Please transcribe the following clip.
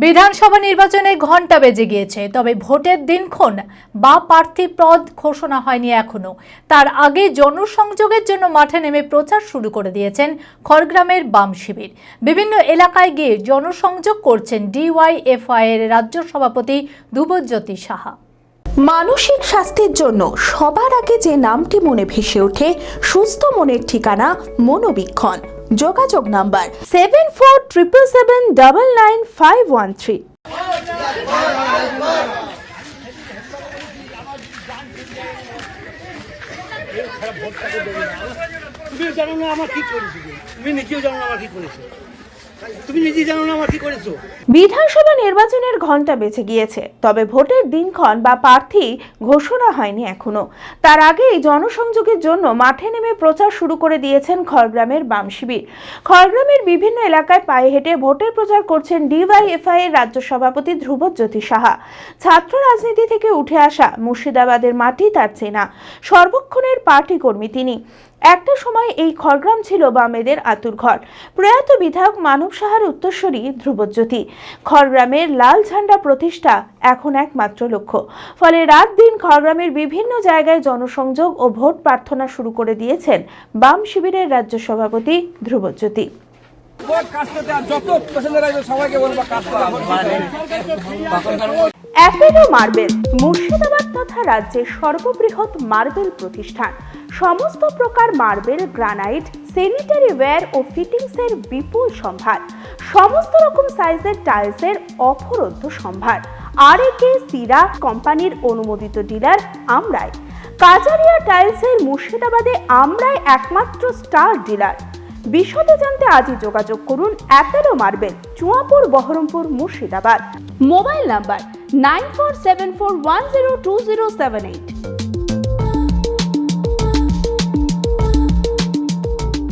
বিধানসভা নির্বাচনে ঘণ্টা বেজে গিয়েছে, তবে ভোটের দিনক্ষণ বা প্রার্থী পদ ঘোষণা হয়নি এখনো। তার আগে জনসংযোগের জন্য মাঠে নেমে প্রচার শুরু করে দিয়েছেন খড়গ্রামের বাম শিবির। বিভিন্ন এলাকায় গিয়ে জনসংযোগ করছেন ডিওয়াইএফআই এর রাজ্য সভাপতি ধ্রুবজ্যোতি সাহা। মানসিক স্বাস্থ্যের জন্য সবার আগে যে নামটি মনে ভেসে ওঠে, সুস্থ মনের ঠিকানা মনোবীক্ষণ। যোগাযোগ নাম্বার 7477799513। তুমি জানো না আমার কি করেছি, তুমি নিজেও জানো না আমার কি করেছো, তুমি নিজে জানো না আমার কি করেছো। বিধানসভা নির্বাচনের ঘণ্টা বেজে গিয়েছে, তবে ভোটের দিনক্ষণ বা প্রার্থী ঘোষণা হয়নি এখনো। তার আগেই জনসংযোগের জন্য মাঠে নেমে প্রচার শুরু করে দিয়েছেন খড়গ্রামের বাম শিবির। খড়গ্রামের বিভিন্ন এলাকায় পায়ে হেঁটে ভোটের প্রচার করছেন ডিওয়াইএফআই এর রাজ্য সভাপতি ধ্রুবজ্যোতি সাহা। ছাত্র রাজনীতি থেকে উঠে আসা, মুর্শিদাবাদের মাটি তার চেনা, সর্বক্ষণের পার্টি কর্মী তিনি। একটা সময় এই খড়গ্রাম ছিল বামেদের আতুরঘর। প্রয়াত বিধায়ক মানব সাহার উত্তরসূরি ধ্রুবজ্যোতি। খড়গ্রামের লাল ঝান্ডা প্রতিষ্ঠা এখন একমাত্র লক্ষ্য। ফলে রাত দিন খড়গ্রামের বিভিন্ন জায়গায় জনসংযোগ ও ভোট প্রার্থনা শুরু করে দিয়েছেন বাম শিবিরের রাজ্য সভাপতি ধ্রুবজ্যোতি। অ্যাপেলো মার্বেল মুর্শিদাবাদ তথা রাজ্যের সর্ববৃহৎ মার্বেল প্রতিষ্ঠান। সমস্ত প্রকার মার্বেল, গ্রানাইট, স্যানিটারি ওয়্যার ও ফিটিংসের বিপুল সম্ভার। সমস্ত রকম সাইজের টাইলসের অফুরন্ত সম্ভার। আর.এ.কে সিরা কোম্পানির অনুমোদিত ডিলার আমরাই। কাজারিয়া টাইলসের মুর্শিদাবাদে আমরাই একমাত্র স্টার ডিলার। বিশদে জানতে আজই যোগাযোগ করুন Apollo marble, Chuapur, Baharampur, Murshidabad. Mobile number 9474102078।